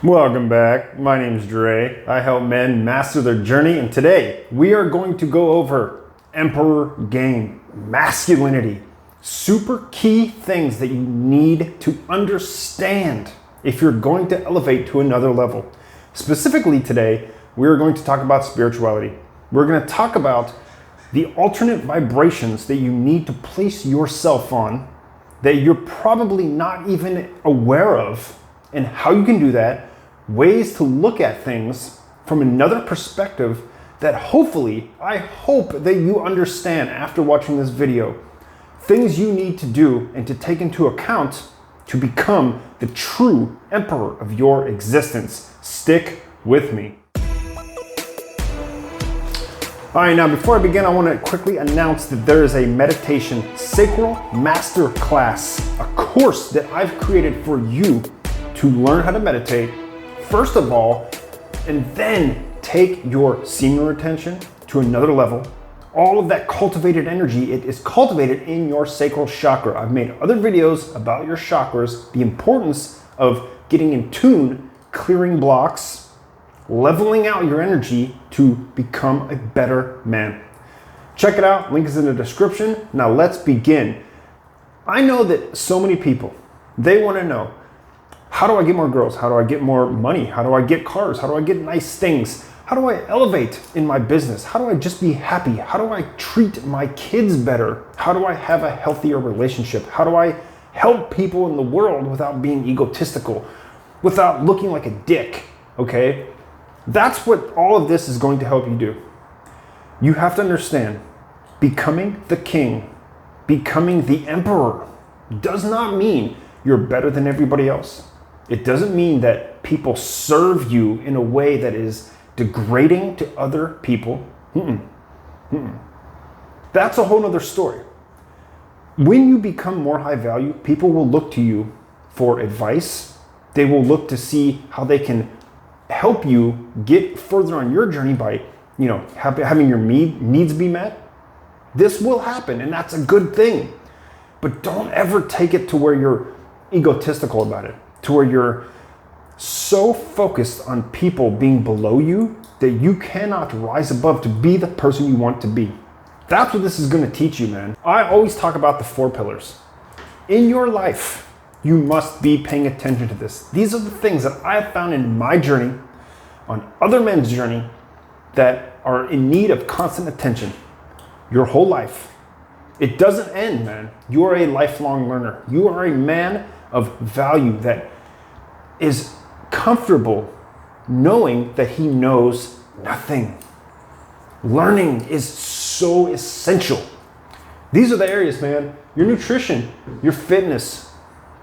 Welcome back. My name is Dre. I help men master their journey, and today we are going to go over Emperor game, masculinity, super key things that you need to understand if you're going to elevate to another level. Specifically today, we're going to talk about spirituality. We're going to talk about the alternate vibrations that you need to place yourself on that you're probably not even aware of, and how you can do that, ways to look at things from another perspective that hopefully, I hope that you understand after watching this video. Things you need to do and to take into account to become the true emperor of your existence. Stick with me. All right, now before I begin, I want to quickly announce that there is a meditation sacral master class, a course that I've created for you to learn how to meditate, first of all, and then take your semen retention to another level. All of that cultivated energy, it is cultivated in your sacral chakra. I've made other videos about your chakras, the importance of getting in tune, clearing blocks, leveling out your energy to become a better man. Check it out, link is in the description. Now let's begin. I know that so many people, they want to know, how do I get more girls? How do I get more money? How do I get cars? How do I get nice things? How do I elevate in my business? How do I just be happy? How do I treat my kids better? How do I have a healthier relationship? How do I help people in the world without being egotistical, without looking like a dick, okay? That's what all of this is going to help you do. You have to understand, becoming the king, becoming the emperor does not mean you're better than everybody else. It doesn't mean that people serve you in a way that is degrading to other people. That's a whole nother story. When you become more high value, people will look to you for advice. They will look to see how they can help you get further on your journey by, having your needs be met. This will happen, and that's a good thing. But don't ever take it to where you're egotistical about it, to where you're so focused on people being below you that you cannot rise above to be the person you want to be. That's what this is going to teach you, man. I always talk about the 4 pillars. In your life, you must be paying attention to this. These are the things that I have found in my journey, on other men's journey, that are in need of constant attention your whole life. It doesn't end, man. You are a lifelong learner. You are a man of value that is comfortable knowing that he knows nothing. Learning is so essential. These are the areas, man. Your nutrition, your fitness,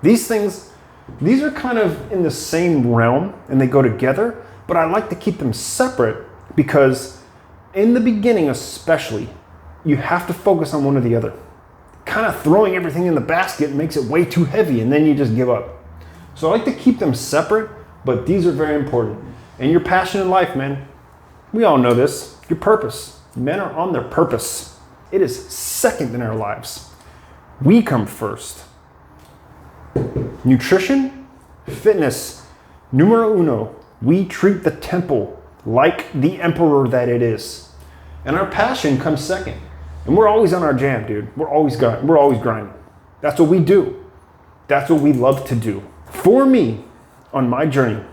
these things, these are kind of in the same realm and they go together, but I like to keep them separate because in the beginning especially, you have to focus on one or the other. Kind of throwing everything in the basket makes it way too heavy and then you just give up. So I like to keep them separate, but these are very important. And your passion in life, man, we all know this, your purpose. Men are on their purpose. It is second in our lives. We come first. Nutrition, fitness, numero uno. We treat the temple like the emperor that it is. And our passion comes second. And we're always on our jam, dude. We're always grinding. That's what we do. That's what we love to do. For me, on my journey,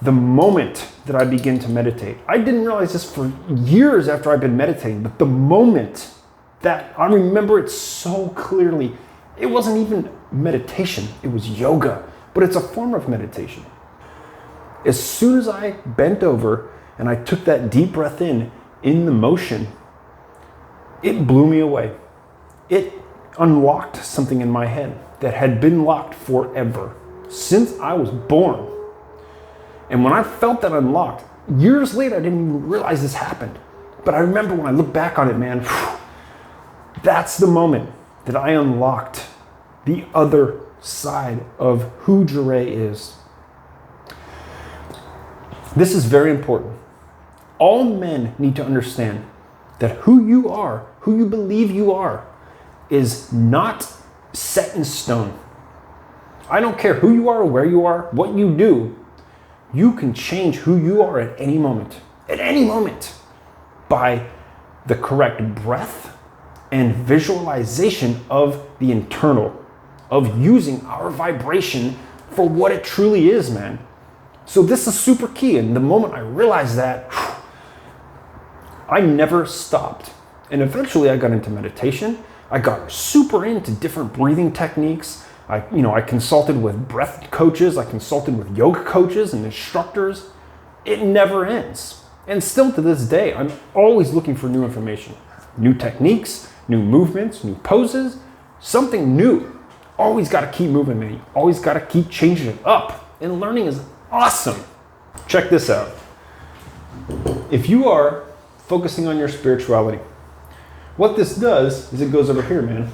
the moment that I begin to meditate, I didn't realize this for years after I've been meditating, but the moment that I remember it so clearly, it wasn't even meditation, it was yoga, but it's a form of meditation. As soon as I bent over and I took that deep breath in the motion, it blew me away. It unlocked something in my head that had been locked forever, since I was born. And when I felt that unlocked, years later, I didn't even realize this happened. But I remember when I look back on it, man, that's the moment that I unlocked the other side of who Dre is. This is very important. All men need to understand that who you are, who you believe you are, is not set in stone. I don't care who you are, where you are, what you do. You can change who you are at any moment by the correct breath and visualization of the internal, of using our vibration for what it truly is, man. So this is super key. And the moment I realized that, I never stopped. And eventually I got into meditation. I got super into different breathing techniques. I consulted with breath coaches. I consulted with yoga coaches and instructors. It never ends. And still to this day, I'm always looking for new information, new techniques, new movements, new poses, something new. Always got to keep moving, man. You always got to keep changing it up. And learning is awesome. Check this out. If you are focusing on your spirituality, what this does is it goes over here, man.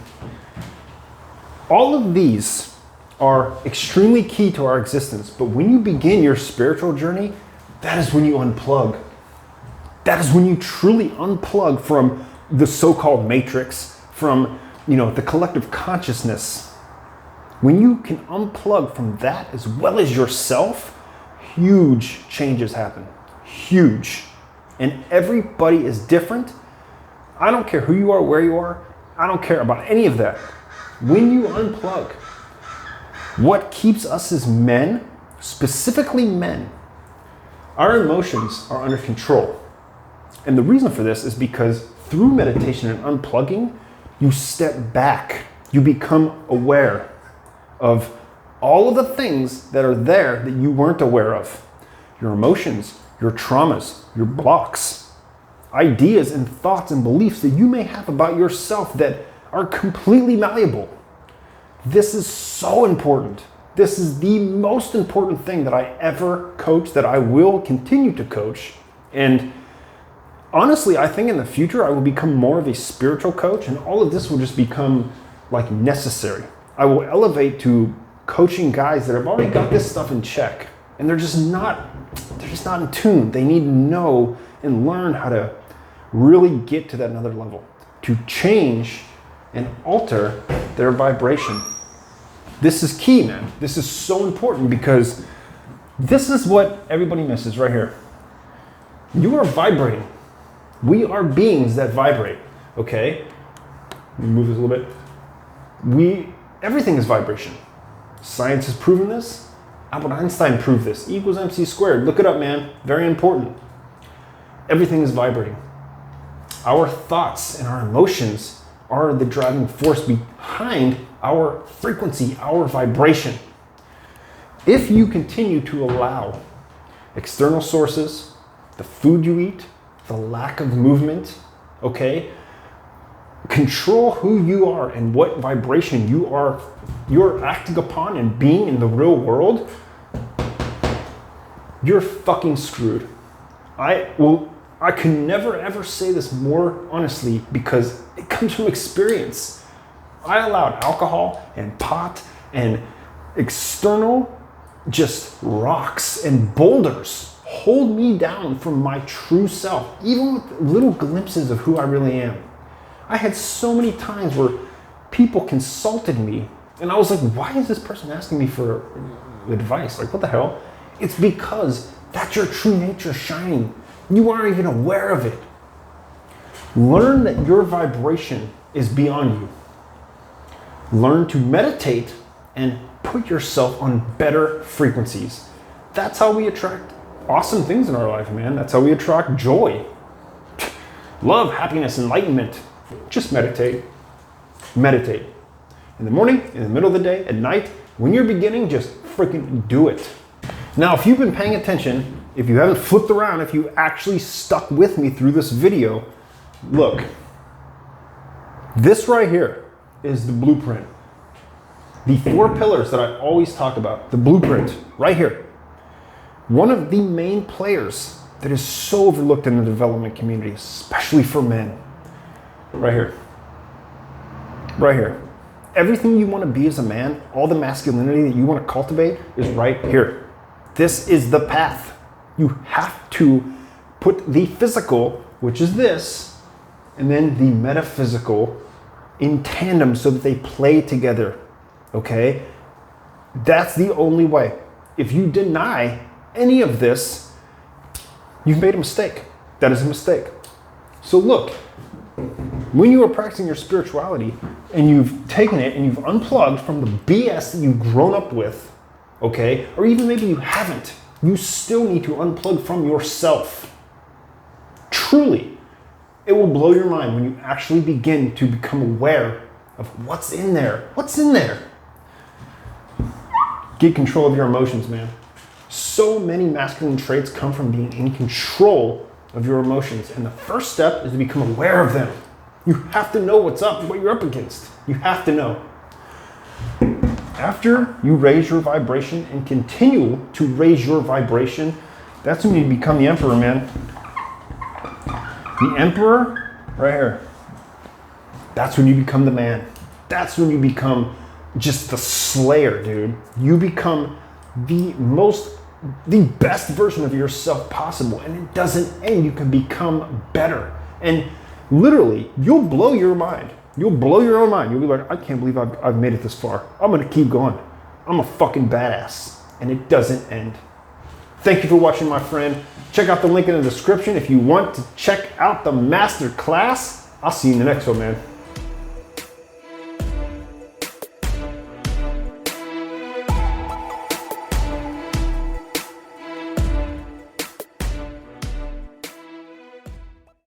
All of these are extremely key to our existence, but when you begin your spiritual journey, that is when you unplug. That is when you truly unplug from the so-called matrix, from the collective consciousness. When you can unplug from that as well as yourself, huge changes happen. Huge. And everybody is different. I don't care who you are, where you are. I don't care about any of that. When you unplug, what keeps us as men, specifically men, our emotions are under control. And the reason for this is because through meditation and unplugging, you step back. You become aware of all of the things that are there that you weren't aware of. Your emotions, your traumas, your blocks, ideas and thoughts and beliefs that you may have about yourself that are completely malleable. This is so important. This is the most important thing that I ever coach, that I will continue to coach. And honestly, I think in the future I will become more of a spiritual coach, and all of this will just become like necessary. I will elevate to coaching guys that have already got this stuff in check, and they're just not in tune. They need to know and learn how to really get to that another level, to change and alter their vibration. This is key, man. This is so important because this is what everybody misses right here. You are vibrating. We are beings that vibrate, okay? Let me move this a little bit. Everything is vibration. Science has proven this. Albert Einstein proved this. E equals MC squared. Look it up, man. Very important. Everything is vibrating. Our thoughts and our emotions are the driving force behind our frequency, our vibration. If you continue to allow external sources, the food you eat, the lack of movement, okay, control who you are and what vibration you're acting upon and being in the real world, you're fucking screwed. I can never ever say this more honestly because it comes from experience. I allowed alcohol and pot and external just rocks and boulders hold me down from my true self, even with little glimpses of who I really am. I had so many times where people consulted me and I was like, why is this person asking me for advice? Like, what the hell? It's because that's your true nature shining. You aren't even aware of it. Learn that your vibration is beyond you. Learn to meditate and put yourself on better frequencies. That's how we attract awesome things in our life, man. That's how we attract joy, love, happiness, enlightenment. Just meditate. Meditate. In the morning, in the middle of the day, at night, when you're beginning, just freaking do it. Now, if you've been paying attention, if you haven't flipped around, if you actually stuck with me through this video, look, this right here is the blueprint. The 4 pillars that I always talk about, the blueprint right here. One of the main players that is so overlooked in the development community, especially for men, right here. Right here. Everything you want to be as a man, all the masculinity that you want to cultivate is right here. This is the path. You have to put the physical, which is this, and then the metaphysical in tandem so that they play together, okay? That's the only way. If you deny any of this, you've made a mistake. That is a mistake. So look, when you are practicing your spirituality and you've taken it and you've unplugged from the BS that you've grown up with, okay, or even maybe you haven't, you still need to unplug from yourself. Truly, it will blow your mind when you actually begin to become aware of what's in there. What's in there? Get control of your emotions, man. So many masculine traits come from being in control of your emotions. And the first step is to become aware of them. You have to know what's up, what you're up against. You have to know. After you raise your vibration and continue to raise your vibration, that's when you become the emperor, man. The emperor, right here. That's when you become the man. That's when you become just the slayer, dude. You become the best version of yourself possible, and it doesn't end. You can become better, and literally, you'll blow your mind. You'll blow your own mind. You'll be like, I can't believe I've made it this far. I'm gonna keep going. I'm a fucking badass, and it doesn't end. Thank you for watching, my friend. Check out the link in the description if you want to check out the master class. I'll see you in the next one, man.